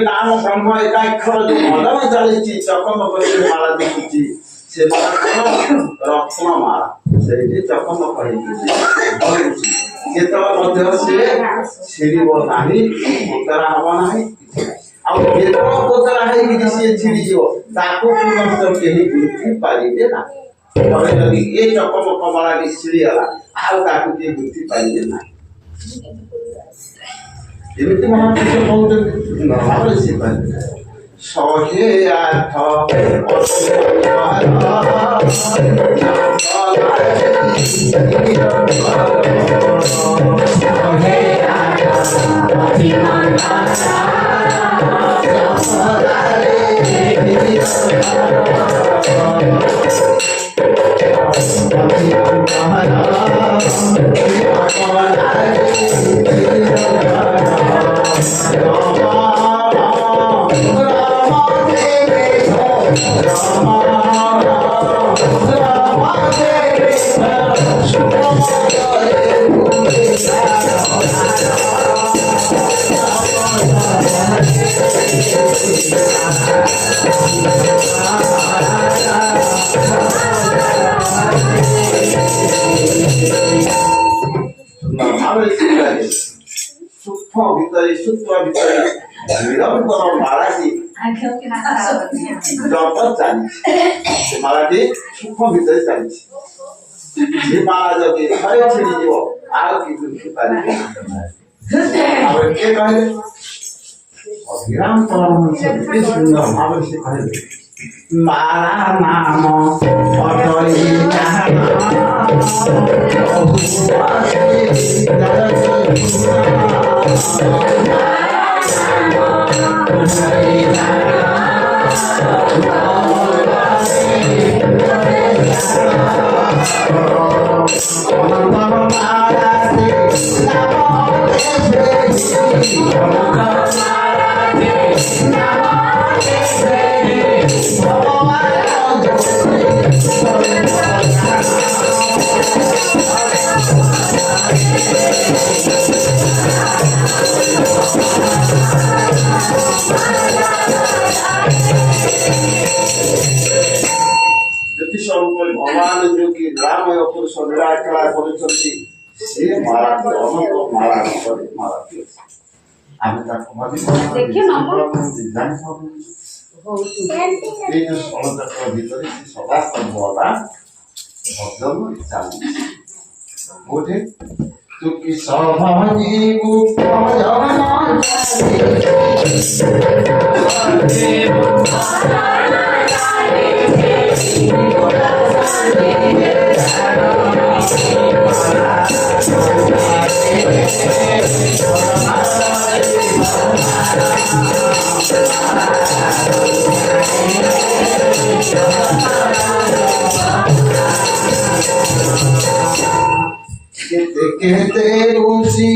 नाम ब्रह्म एकाक्षर जो मदन चली चकमक माला देखी से रत्नमाला से चकमक छिड़ब ना कोतरा हम ना कोतरा है सी छिड़ज पुनश्च कहीं बुद्धि पारे ना जदि ये चकमक माला भी छिड़गला आगे बुद्धि पारे ना एमती महापुरुष कहते शहे आठ सूक्ष्म भीतर सूक्ष्म भीतर निरंतर मालाटी जप चली मालाटी सूक्ष्म भीतर चली ये माला जब हरे छिड़ी आग की बुद्धि पारे अब के कहे अभिराम परमहंस इतने सुंदर भाव से कहे माला नाम अटई भगवान जो कि राम पुरुष विराट कला कर माला माला माला आम भीतर सदा सर्वदा भजन चली बोधे तुकी सहनी कहते रूसी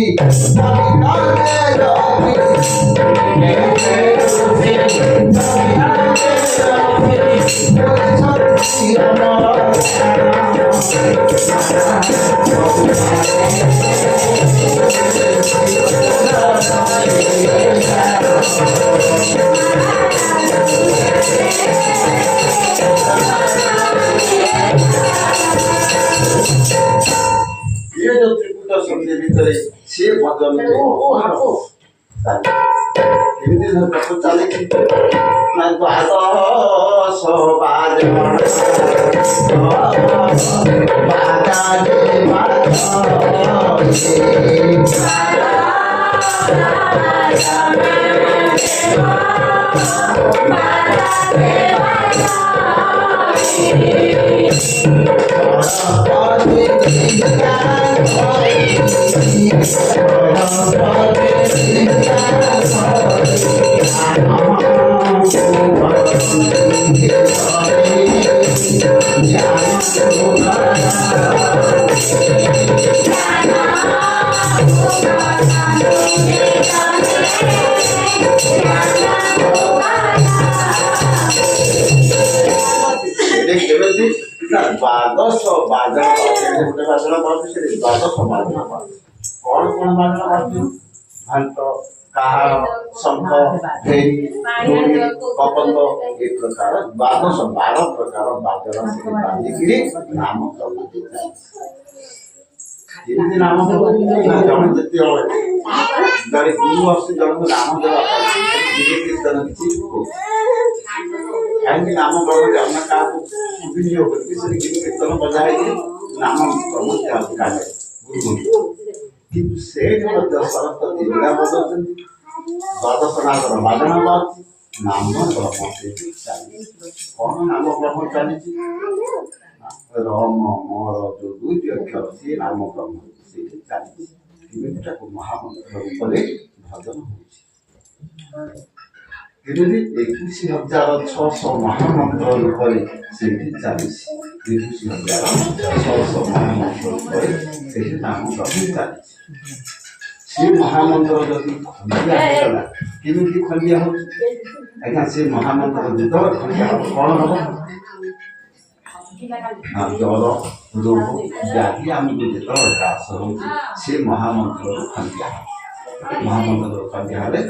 ये जो त्रिपुट संधि भीतर से भजन चले ଦ୍ୱାଦଶ ବାଜଣା ବାଜୁଛି ଗୋଟେ ବାଜଣା ବାଜୁଛି ଦ୍ୱାଦଶ ବାଜଣା ବାଜୁଛି କଣ କଣ ବାଜଣା ବାଜୁଛି ଘଣ୍ଟ କାହାର ଶଙ୍ଖ ଭେରି କପନ୍ଦ ଏ ପ୍ରକାର ଦ୍ୱାଦଶ 12 ପ୍ରକାର ବାଜଣା ସେଠି ବାଜିକିରି ନାମ ପ୍ରଭୁତି ଯେମିତି ନାମ ପ୍ରଭୁତି ଜଣେ ଯେତେବେଳେ ଜଣେ ଗୁରୁ ଆସୁଛି ଜଣଙ୍କୁ ନାମ ଦେବା ପାଇଁ କୀର୍ତ୍ତନ କିଛି କାହିଁକି ନାମ ପ୍ରଭୁ ଜନ୍ମ କାହାକୁ ବିନିଯୋଗ କରିକି ସେ କୀର୍ତ୍ତନ ବଜା ହେଇକି ନାମ ପ୍ରଭୁ କାଢେ ଗୁରୁ କିନ୍ତୁ ସେଇଠି ମଧ୍ୟ ସରସ୍ୱତୀ ଲୀଳା ବଜାଉଛନ୍ତି ଦ୍ୱାଦଶ ନାମର ବାଜଣା ବାଜୁଛି ନାମ ବ୍ରହ୍ମ ସେଇଠି ଚାଲିଛି କଣ ନାମ ବ୍ରହ୍ମ ଚାଲିଛି ରମ ମର ଯୋଉ ଦୁଇଟି ଅକ୍ଷର ସିଏ ନାମ ବ୍ରହ୍ମ ସେଇଠି ଚାଲିଛି କେମିତି ତାକୁ ମହାମନ୍ତ୍ର ରୂପରେ ଭଜନ ହଉଛି କେମିତି 21,600 ମହାମନ୍ତ୍ର ରୂପରେ ସେଇଠି ଚାଲିଛି 21,600 ମହାମନ୍ତ୍ର ରୂପରେ ସେଇଠି ନାମ ବ୍ରହ୍ମ ଚାଲିଛି ସେ ମହାମନ୍ତ୍ର ଯଦି ଖଣ୍ଡିଆ ହେଇଗଲା କେମିତି ଖଣ୍ଡିଆ ହଉଛି ଆଜ୍ଞା ସେ ମହାମନ୍ତ୍ର ଯେତେବେଳେ ଖଣ୍ଡିଆ ହବ କଣ ହବ ଜଳ ରୋଗ ବ୍ୟାଧି ଆମକୁ ଯେତେବେଳେ ଗ୍ରାସ ହଉଛି ସେ ମହାମନ୍ତ୍ରରୁ ଖଣ୍ଡିଆ ହବ ମହାମନ୍ତ୍ରରୁ ଖଣ୍ଡିଆ ହେଲେ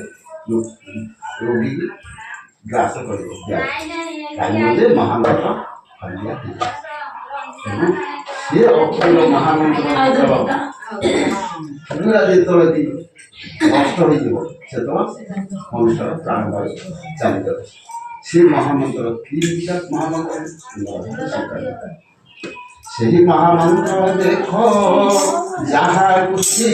ରୋଗୀ ଗ୍ରାସ କରିବ କାହିଁକି ମହାମନ୍ତ୍ର ଖଣ୍ଡିଆ ହେଇଯିବ ତେଣୁ ସେ ଅଖଣ୍ଡ ମହାମନ୍ତ୍ର ଯେତେବେଳେ ନଷ୍ଟ ହେଇଯିବ ସେତେବେଳେ ମନୁଷ୍ୟର ପ୍ରାଣବାୟୁ ଚାଲିଯାଉଛି ସେ ମହାମନ୍ତ୍ର ତିନିଟା ମହାମନ୍ତ୍ର ସେହି ମହାମନ୍ତ୍ର ଦେଖ ଯାହାକୁ ସେ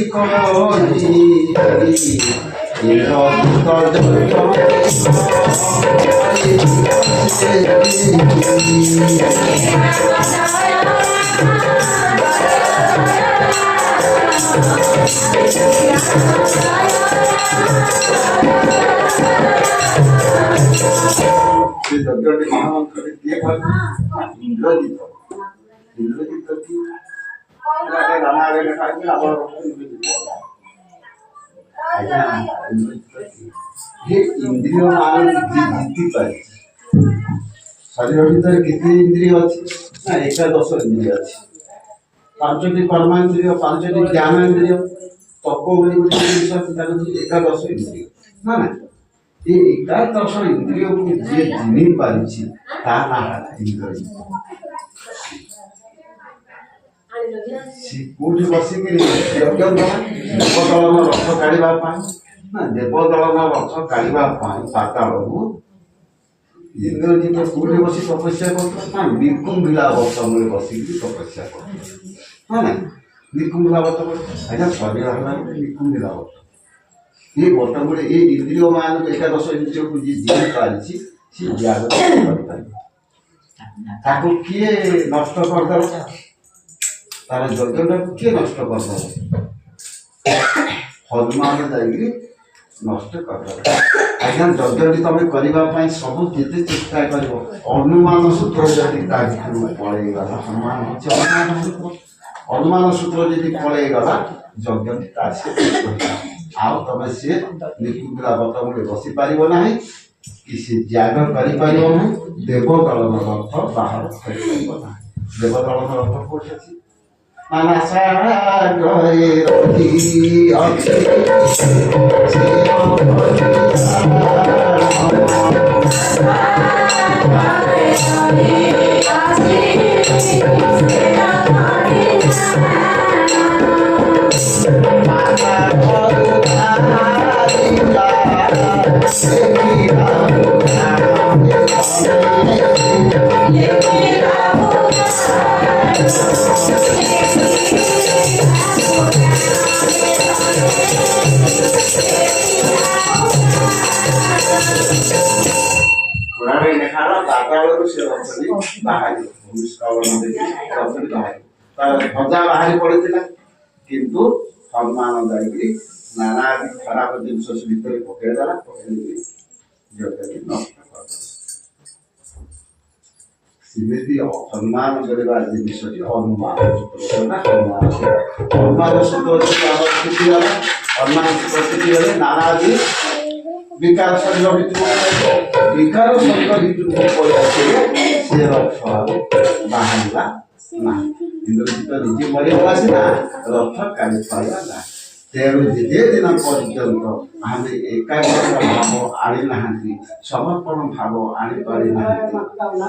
ଯଜ୍ଞଟି ମହାମନ୍ତ୍ରରେ କିଏ କହିଲେ ଇନ୍ଦ୍ରଜିତ ଇନ୍ଦ୍ରଜିତ କି ରାମାୟଣ ଲେଖା ହେଇଛି ଆପଣ ଇନ୍ଦ୍ରଜିତ ଆଜ୍ଞା ଇନ୍ଦ୍ରଜିତ ये इंद्रिय जीति पारिଛି शरीर ଭିତରେ କେତେ ଇନ୍ଦ୍ରିୟ ଅଛି ନା ଏକାଦଶ ଇନ୍ଦ୍ରିୟ ଅଛି ପାଞ୍ଚଟି କର୍ମେନ୍ଦ୍ରିୟ ପାଞ୍ଚଟି ଜ୍ଞାନେନ୍ଦ୍ରିୟ ତପ ବୋଲି ଗୋଟେ ଜିନିଷ ଅଛି ତାକୁ ଏକାଦଶ ଇନ୍ଦ୍ରିୟ ନା ନା ଏ ଏକାଦଶ ଇନ୍ଦ୍ରିୟକୁ ଯିଏ ଜିଣି ପାରିଛି ତା ନାଁ ଇନ୍ଦ୍ରଜିତ ସେ କୋଉଠି ବସିକିରି ଯଜ୍ଞ ଦେବଦଳନ ରଥ କାଢିବା ପାଇଁ ନା ଦେବଦଳନ ରଥ କାଢିବା ପାଇଁ ପାତାଳକୁ ଇନ୍ଦ୍ରଜିତ କୋଉଠି ବସି ତପସ୍ୟା କରୁଥିଲେ ନା ନିକୁମ୍ଭିଲା ବଟମରେ ବସିକି ତପସ୍ୟା କରୁଥିଲେ ହଁ ନା ନିକୁମ୍ଭିଲା ବଟମ ଆଜ୍ଞା ଶରୀର ହେଲା ନିକୁମ୍ଭିଲା ବଟ ଏ ବଟମରେ ଏ ଇନ୍ଦ୍ରିୟ ମାନଙ୍କୁ ଏକାଦଶ ଇନ୍ଦ୍ରିୟକୁ ଯିଏ ଜିଣି ପାରିଛି ସେ ତ୍ୟାଗ କରିପାରିବ ତାକୁ କିଏ ନଷ୍ଟ କରିଦେବ ତାର ଯଜ୍ଞଟାକୁ କିଏ ନଷ୍ଟ କରିଦେବ ହନୁମାନ ଯାଇକି ନଷ୍ଟ କରିଦେବ ଆଜ୍ଞା ଯଜ୍ଞଟି ତମେ କରିବା ପାଇଁ ସବୁ ଯେତେ ଚେଷ୍ଟା କରିବ ଅନୁମାନ ସୂତ୍ର ଯଦି ତା ଭିତରୁ ପଳେଇଗଲା ଅନୁମାନ ସୂତ୍ର ଯଦି ପଳେଇଗଲା ଯଜ୍ଞଟି ତା ସେ ଆଉ ତମେ ସିଏ ନିକୁମ୍ଭିଲା ବଟମରେ ବସିପାରିବ ନାହିଁ କି ସେ ତ୍ୟାଗ କରିପାରିବ ନାହିଁ ଦେବଦଳନ ରଥ ବାହାର କରିପାରିବ ନାହିଁ ଦେବଦଳନ ରଥ କୋଉଠି ଅଛି Manasagare roti achi ଭଜା ବାହାରି ପଡିଥିଲା କିନ୍ତୁ ହନୁମାନ ଯାଇକି ନାନା ଖରାପ ଜିନିଷ ଭିତରେ ପକେଇଦେଲା ପକେଇକି ନଷ୍ଟ କରିଦେଲା ସେମିତି ସମ୍ମାନ କରିବା ଜିନିଷଟି ଅନୁମାନ ସୂତ୍ର ଅନୁମାନ ସୂତ୍ର ହେଲେ ନାନାଦି ବିକାର ଶରୀର ଭିତରକୁ ବିକାର ଶରୀର ଭିତରକୁ ପଳେଇ ଆସିଲେ ସେ ରଥ ବାହାରିଲା ନା ଇନ୍ଦ୍ରଜିତ ନିଜେ ମରିବାକୁ ଆସିଲା ରଥ କାଢ଼ି ପାରିଲା ନା ତେଣୁ ଯେ ଦିନ ପର୍ଯ୍ୟନ୍ତ ଆମେ ଏକାଗ୍ରତା ଭାବ ଆଣିନାହାନ୍ତି ସମର୍ପଣ ଭାବ ଆଣିପାରିନାହାନ୍ତି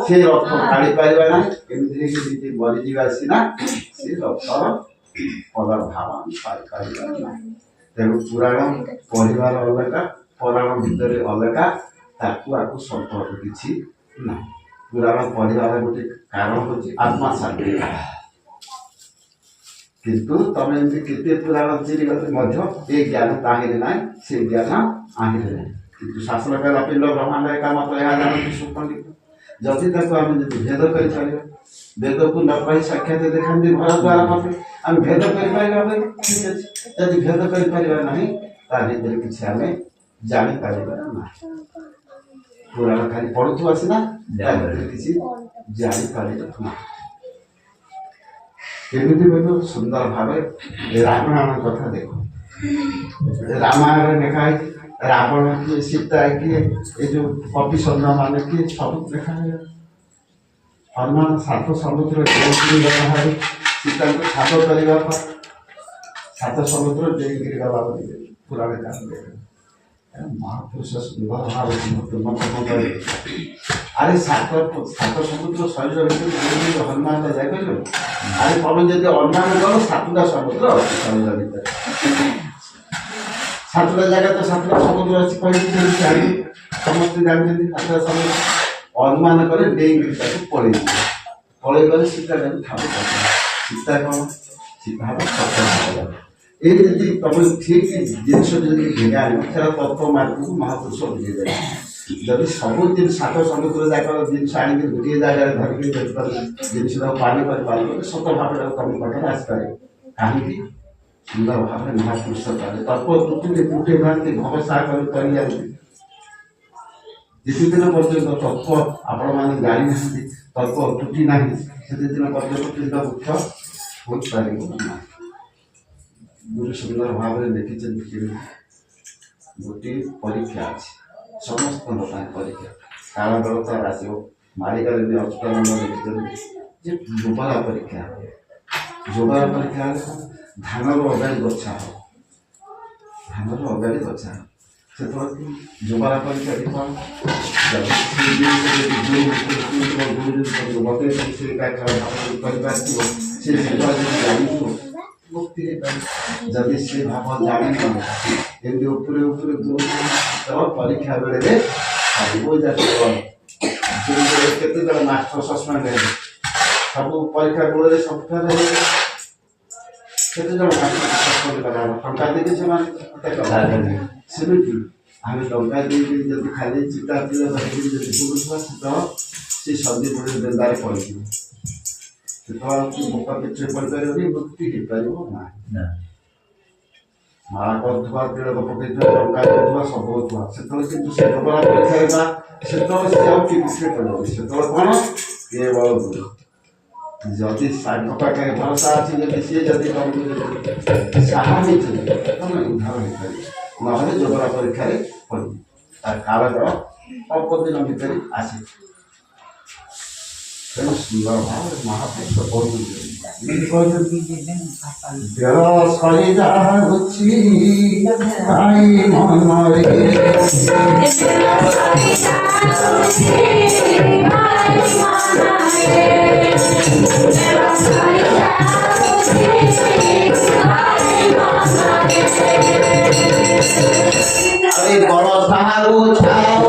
ସେ ରଥ କାଢ଼ି ପାରିବା ନାହିଁ ଏମିତି ହେଇକି ନିଜେ ମରିଯିବା ସିନା ସେ ରଥର ପଦର ଭାବ ଆମେ ପାଇପାରିବା ନାହିଁ ତେଣୁ ପୁରାଣ ପଢ଼ିବାର ଅଲଗା ପୁରାଣ ଭିତରେ ଅଲଗା ତାକୁ ଆକୁ ସମ୍ପର୍କ କିଛି ନାହିଁ ପୁରାଣ ପଢ଼ିବାର ଗୋଟେ କାରଣ ହେଉଛି ଆତ୍ମା ଶାନ୍ତି କିନ୍ତୁ ତମେ ଏମିତି କେତେ ପୁରାଣ ଚିରିଗଲେ ମଧ୍ୟ ଏ ଜ୍ଞାନ ତାହିଁରେ ନାହିଁ ସେ ଜ୍ଞାନ ଆହିଁରେ ନାହିଁ କିନ୍ତୁ ଶାସ୍ତ୍ର କହିଲା ପିଣ୍ଡ ବ୍ରହ୍ମାଣ୍ଡ ଏକା ମତ ଏହା ଜାଣନ୍ତି ସୁପଣ୍ଡିତ ଯଦି ତାକୁ ଆମେ ଯଦି ଭେଦ କରିପାରିବା ବେଦକୁ ନ କହି ସାକ୍ଷାତ ଦେଖାନ୍ତି ଘର ଦ୍ୱାରା ମତେ ଆମେ ଭେଦ କରିପାରିବା ଭାଇ ଠିକ ଅଛି ଯଦି ଭେଦ କରିପାରିବା ନାହିଁ ତା ଭିତରେ କିଛି ଆମେ ଜାଣିପାରିବା ନାହିଁ ପୁରାଣ ଖାଲି ପଢୁଥିବା ସିନା ତା ଭିତରେ କିଛି ଜାଣିପାରିବା ନାହିଁ କେମିତି କହିଲ ସୁନ୍ଦର ଭାବେ ରାମାୟଣ କଥା ଦେଖ ରାମାୟଣରେ ଲେଖା ହେଇଛି ରାବଣ କିଏ ସୀତା କିଏ ଏ ଯୋଉ କପି ସୈନ୍ୟ ମାନେ କିଏ ସବୁ ଲେଖା ହେଇଗଲା ହନୁମାନ ସାତ ସମୁଦ୍ର ଡେଇଁକିରି ଗଲା ଭାରି ସୀତାଙ୍କୁ ସାତ କରିବା ପାଇଁ ସାତ ସମୁଦ୍ର ଡେଇଁକିରି ଗଲା ବୋଲି ପୁରାଣ କାରଣ ମହାପୁରୁଷ ସୁନ୍ଦର ଭାବେ ଆରେ ସାତ ସମୁଦ୍ର ଶରୀର ଭିତରେ ହନୁମାନ ଯାଇପାରିବ ଆରେ ତମେ ଯଦି ଅନୁମାନ କର ସାତଟା ସମୁଦ୍ର ଅଛି ଶରୀର ଭିତରେ ସାତଟା ଜାଗା ତ ସାତଟା ସମୁଦ୍ର ଅଛି କହିକି ଜାଣି ସମସ୍ତେ ଜାଣିଛନ୍ତି ସାତଟା ସମୁଦ୍ର ଅନୁମାନ କରି ଡେଇଁକିରି ତାକୁ ପଳେଇ ଗଲେ ସୀତାଟାକୁ ଠାବ କରିଦେଲା ସୀତା କ'ଣ ସୀତା ହେବ ସଫଳ ଏ ଯଦି ତମେ ଠିକ ଜିନିଷ ଯଦି ଘେରା ଆଣିବ ସେଟା ତତ୍ତ୍ୱ ମାର୍ଗକୁ ମହାପୁରୁଷ ବୁଝେଇଦେବେ ଯଦି ସବୁ ସାତ ସମୁଦ୍ର ଯାକ ଜିନିଷ ଆଣିକି ଗୋଟିଏ ଜାଗାରେ ଧରିକି ଦେଖିପାରିବ ଜିନିଷଟାକୁ ପାଣି କରିପାରିବ ସତ ଭାବରେ ତମ ପାଖରେ ଆସିପାରିବ କାହିଁକି ସୁନ୍ଦର ଭାବରେ ମହାପୁରୁଷ କରେ ତତ୍ତ୍ୱ ପୃଥିବୀ ତୁଟେଇ ନାହାନ୍ତି ଭରସା କରି ଯାଆନ୍ତି ଯେତେଦିନ ପର୍ଯ୍ୟନ୍ତ ତତ୍ତ୍ୱ ଆପଣମାନେ ଜାଣିନାହାନ୍ତି ତତ୍ତ୍ୱ ତୁଟି ନାହିଁ ସେତେଦିନ ପର୍ଯ୍ୟନ୍ତ ପିଣ୍ଡ ବୃକ୍ଷ ହୋଇପାରିବ ନାହିଁ ଗୁରୁ ସୁନ୍ଦର ଭାବରେ ଲେଖିଛନ୍ତି ଗୋଟିଏ ପରୀକ୍ଷା ଅଛି ସମସ୍ତଙ୍କ ପାଇଁ ପରୀକ୍ଷା କାଳ ବେଳ ତ ଆସିବ ମାଳିକାରେ ବି ଅଚ୍ୟୁତାନନ୍ଦ ଲେଖିଛନ୍ତି ଯେ ଯୁବରା ପରୀକ୍ଷା ଯୁବରା ପରୀକ୍ଷା ଧାନର ଅଗାଡ଼ି ଗଛା ହେବ ଧାନର ଅଗାଡ଼ି ଗଛା ହେବ ସେତେବେଳେ ଯୁବରା ପରୀକ୍ଷା କରିପାରିଥିବ ସେ ଜାଣିଥିବ ମୁକ୍ତି ହେଇପାରିବ ଯଦି ସେ ଭାବ ଜାଣିନ ଏମିତି ଉପରେ ପରୀକ୍ଷା ବେଳରେ କେତେ ଜଣ ମାଷ୍ଟର ସସ୍ପେଣ୍ଡ ହେବେ ସବୁ ପରୀକ୍ଷା ବେଳରେ ସବୁଠାରେ କେତେ ଜଣ ମାଷ୍ଟର ସସ୍ପେଣ୍ଡ କରାହେବ ଟଙ୍କା ଦେଇକି ସେମାନେ ସେମିତି ଆମେ ଟଙ୍କା ଦେଇକି ଯଦି ଖାଲି ଚିତା ପିଲା ଧରିକି ଯଦି ବୁଲୁଥିବା ସେ ସନ୍ଧି ପଡ଼ି ବେନ୍ଦାରେ ପଡ଼ିଯିବ ସେତେବେଳେ ଭୋକ ପିଠିରେ ପଡ଼ିପାରିବନି ମୁକ୍ତି ହେଇପାରିବ ନାହିଁ ମାଳା କରୁଥିବା ତିଳକ ପକେଇଥିବା ଟଙ୍କା ଦେଉଥିବା ସବୁ ହେଉଥିବା ସେତେବେଳେ କିନ୍ତୁ ସେ ଡବରା ପରୀକ୍ଷା ସେତେବେଳେ ସେ ଆଉ ପିଠିରେ ପଡ଼ିବନି ସେତେବେଳେ କ'ଣ କେବଳ ଗୁରୁ ଯଦି ସାଙ୍ଗ ପାଖରେ ଭରସା ଅଛି ଯଦି ସିଏ ଯଦି ତମକୁ ସାହା ହେଇଛନ୍ତି ତମେ ଉଦ୍ଧାର ହେଇପାରିବ ନହେଲେ ଯୋଗରା ପରୀକ୍ଷାରେ ପଡ଼ିବ ତାର କାଳର ଅଳ୍ପ ଦିନ ଭିତରେ ଆସେ ତେଣୁ ସୁନ୍ଦର ଭାବରେ ମହାପୁରୁଷ କହୁଛନ୍ତି ଦେହ ସରିଯାଉଛି ଭାଇ ମନରେ বড় সাহারু ছাও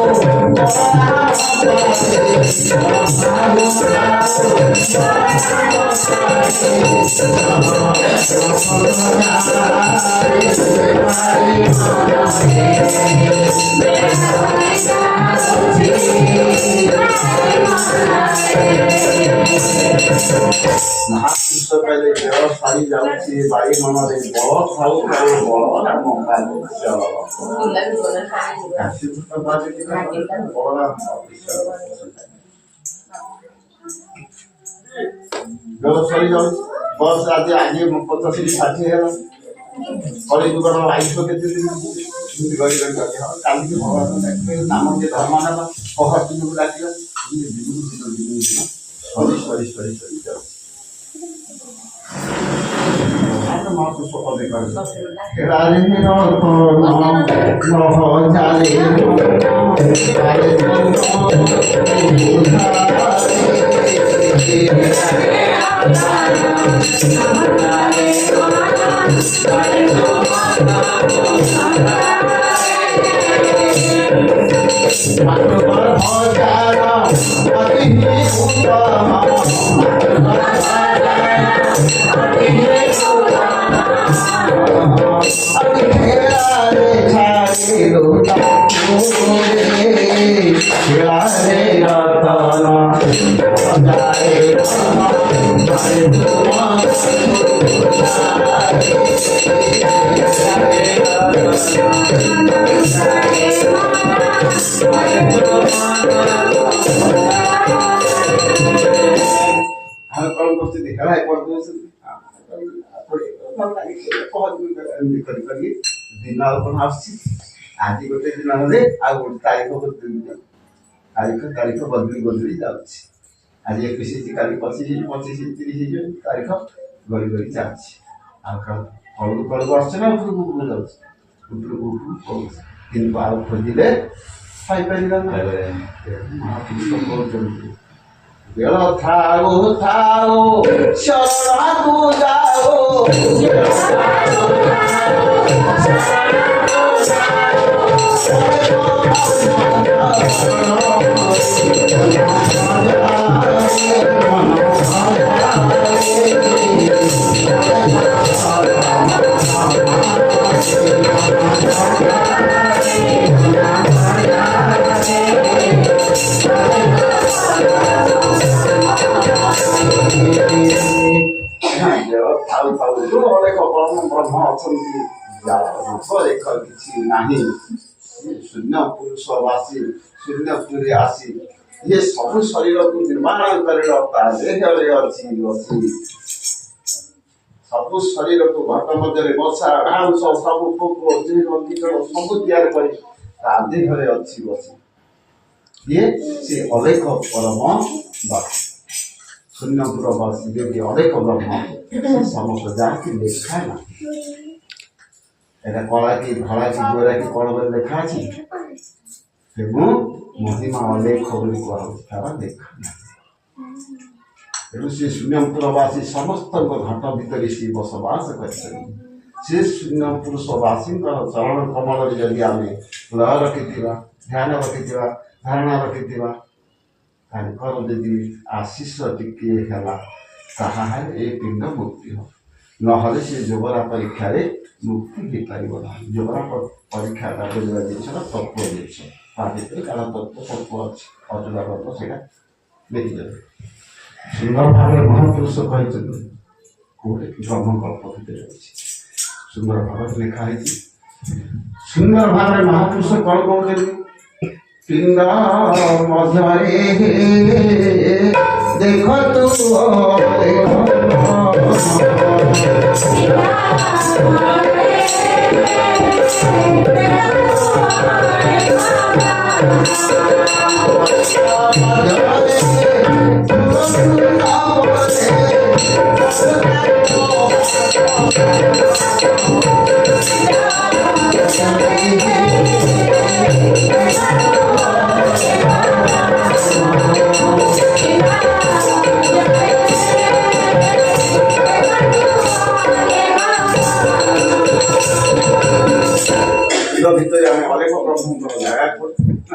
ମହାପୁରୁଷ କହିଲେ ଦେହ ସାରି ଯାଉଛି ବାଇ ମନରେ ବଳ ଥାଉ ଥାଉ ବଳ ରାମ ଦେହ ସରି ଯାଉଛି ବସ୍ ଆଜି 85-60 ହେଲା କଳିଯୁଗର ଆୟୁଷ କେତେ ଦିନ କାଲିକି ଭଗବାନ ଡାକିବେ ନାମ ଟିକେ ଧର୍ମ ନେବା ପହର ଦିନକୁ ଡାକିବା ଦିନକୁ ଦିନ ସରି ଯାଉଛି महापुरुष पदे करे राजे दिन आज गोटे दिन हेल्ले आ गोटे तारीख तारीख बदली बदली जाऊँगी आज 21 कल 25 25 30 तारीख गड़ी गड़ी जाऊँगी फलू फलू आसना उपरक जाऊँगी दिन आउ खोजिले बेल थाओ थाओ शरणा को जाओ ब्रह्म अच्छा शून्य पुरुषवासी शून्यपुरी आसी ये सब शरीर को निर्माण कर सब शरीर को घट मध्य बसा घास सब पोक सब देहरे अच्छी बसी ये से अलेख परम शून्यपुरवासी जो अलेख ब्रह्म समस्त जाति लेखा ना এটা কলা কি ধরা কি গোরা কি কলবে লেখা আছে তেমন মহিমা অলেখ বলি কোয়া হচ্ছে তারা লেখা না সে শূন্যপুরবাসী সমস্ত ঘট ভিতরে সে বসবাস করছেন সে শূন্যপুরুষবাসীଙ୍କର ଚରଣ କମଳରେ ଯଦି ଆମେ ଲୟ ରଖିଥିବା ଧ୍ୟାନ ରଖିଥିବା ଧାରଣା ରଖିଥିବା ତାଙ୍କର ଯଦି ଆଶୀଷ ଟିକିଏ ହେଲା ତାହା ହେଲେ ଏ ପିଣ୍ଡ ମୁକ୍ତି ହେବ ନହେଲେ ସେ ଯୋଗରା ପରୀକ୍ଷାରେ मुक्ति हो पार ना जोगरा परीक्षा जिस तत्व जिस काल तत्व तत्व अच्छे अजुला तत्व से देखी सुंदर भाव महापुरुष कहते ब्रह्मकल्प भितर अच्छे सुंदर भाव लिखाई सुंदर भाव महापुरुष कौन कहते पिंड देख तू ভিতরে আমি অনেক ব্রহ্মঙ্কর জায়গা করি না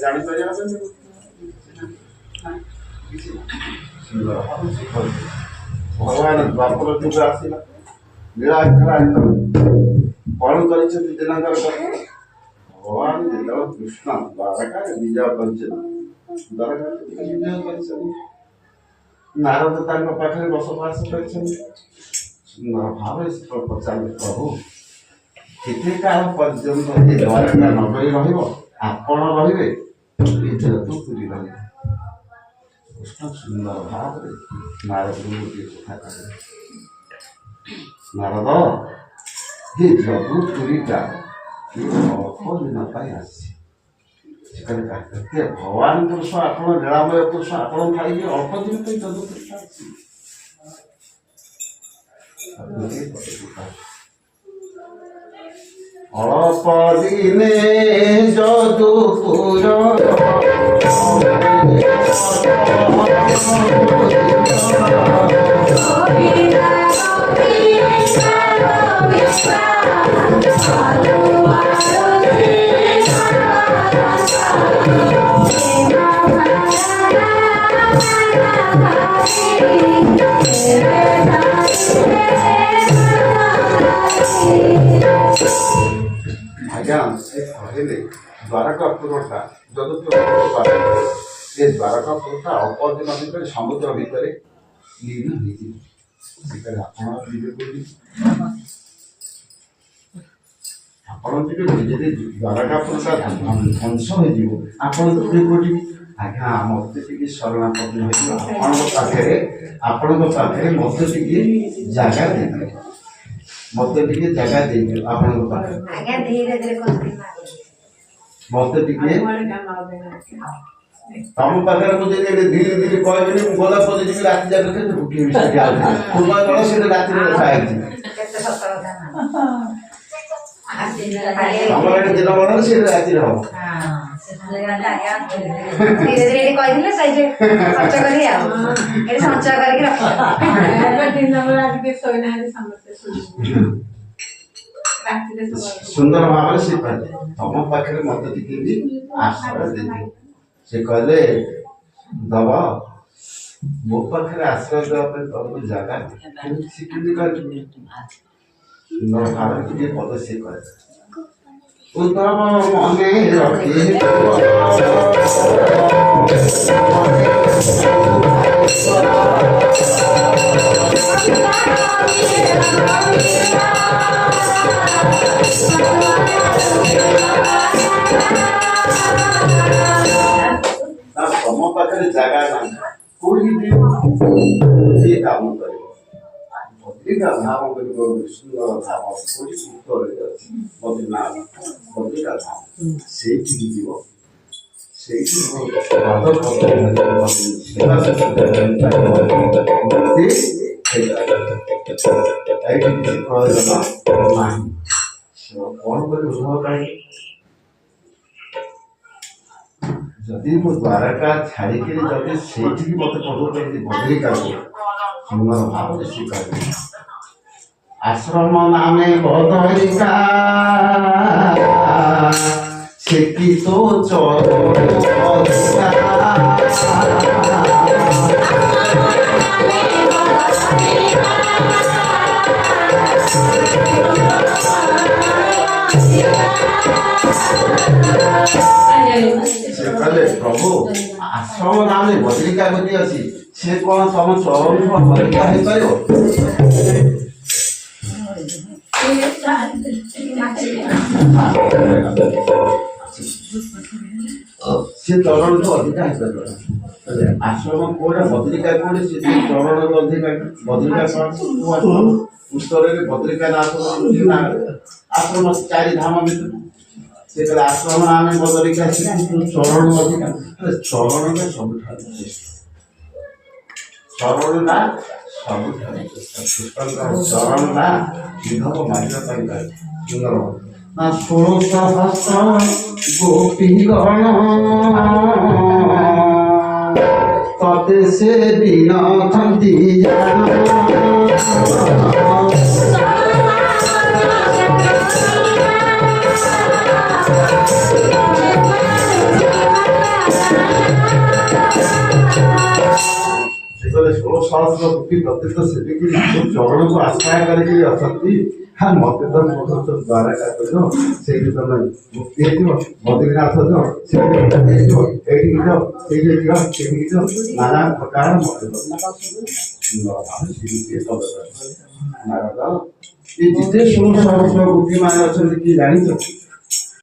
জানিপারি भगवान द्वापर युग आसला नीलाक्षर कौन कर दिनांतर भगवान कृष्ण द्वारका विजय कर नारद पाखे बसवास कर सुंदर भाव पचार प्रभु केते काल पर्यंत द्वारका नगरी आपण रे जेहेतु पूरी रही कृष्ण सुंदर भाव नारद गोटे कथा कहे नारद ये जगू पूरीटा अल्प दिन आसी भगवान पुरुष आप लीलामय पुरुष आप खाइए अल्प दिन तो जदु कृष्ण अल्प दिने जदुपुर कहले द्वारकापुरटा जदुपुर से द्वारकापुरटा अल्प दिन भितर समुद्र भितर लीन ଆପଣ ଟିକେ ଯଦି ଦ୍ୱାରକାପୁରଟା ଧ୍ୱଂସ ହେଇଯିବ ଆପଣ ତ କୋଉଠି ଆଜ୍ଞା ମତେ ଟିକେ ଶରଣାପନ୍ନ ହେଇଯିବ ଆପଣଙ୍କ ପାଖରେ ମତେ ଟିକେ ଜାଗା ଦେଇଦିଅ ମତେ ଟିକେ ଜାଗା ଦେଇଦିଅ ଆପଣଙ୍କ ପାଖରେ ଆଜ୍ଞା ଧୀରେ ଧୀରେ ମତେ ଟିକେ ତମ ପାଖରେ ମୁଁ ଯଦି ଧୀରେ ଧୀରେ କହିବିନି ମୁଁ ଗଲା ପରେ ଯିବି ରାତି ଯାକ କେତେ ଭୁକିବି ସେଠି ଆଉ ସେଠି ରାତିରେ ରଖା ହେଇଛି କେତେ ସତ କଥା ଆମର ଏଠି ଦିନ ବଡ଼ ସେ ରାତିରେ ହବ ଧୀରେ ଧୀରେ କହିଥିଲେ ସେଇଠି ଖର୍ଚ୍ଚ କରି ଆଉ ଏଠି ସଞ୍ଚୟ କରିକି ସୁନ୍ଦର ଭାବରେ ସେ କହିଲେ ତମ ପାଖରେ ମତେ ଟିକେ ବି ଆଶ୍ରୟ ଦେଇଦିଅ ସେ କହିଲେ ଦବ ମୋ ପାଖରେ ଆଶ୍ରୟ ଦେବା ପାଇଁ ତମକୁ ଜାଗା ସେ କେମିତି କହିଲେ ସୁନ୍ଦର ଭାବରେ ଟିକେ ପଦ ସେ କହିଲେ ଉତ୍ତମ ମନେ ରଖି ତମ ପାଖରେ ଜାଗା ନାହିଁ କୋଉଠି କିଏ କାମ କରିବ ଅଧିକା ଭାବ କରିବ ସୁନ୍ଦର ଭାବ କୋଉଠି ଉତ୍ତରରେ ଅଛି ବଦ୍ରୀନାଥ ବଦ୍ରିକା ଧାମ ସେଇଠିକି ଯିବ ସେଇଠି କଣ କରି ଉଦ୍ଭବ କାହିଁ ଯଦି ମୁଁ ଦ୍ୱାରକା ଛାଡ଼ିକିରି ଯଦି ସେଇଠିକି ମତେ ପଠଉଛନ୍ତି ବଦ୍ରିକାକୁ ସୁନ୍ଦର ଭାବରେ ସ୍ୱୀକାର ଆଶ୍ରମ ନାମେ ବଦରିକା ସେକି ତ कहले प्रभु आश्रम नाम बद्रिका गति अच्छी से कौन तुम चरण बद्रिका हो पार से चरण तो अधिका हो पार आश्रम कोड़ा बद्रिका कोड़े से चरण अधिका बद्रिका उत्तर बद्रिका नाथ आश्रम चारि धाम भर से आश्रम नाम बदरिका चरण अधिका चरण सब चरण सब चरण विधव मार्ग सुंदर 16 गोपी गण तते से बिना खंती चरण को आश्रय करके मत द्वारका से मुक्ति बद्रीनाथ नाना प्रकार जिते 16 सहस्र गोपी मान अच्छा कि जान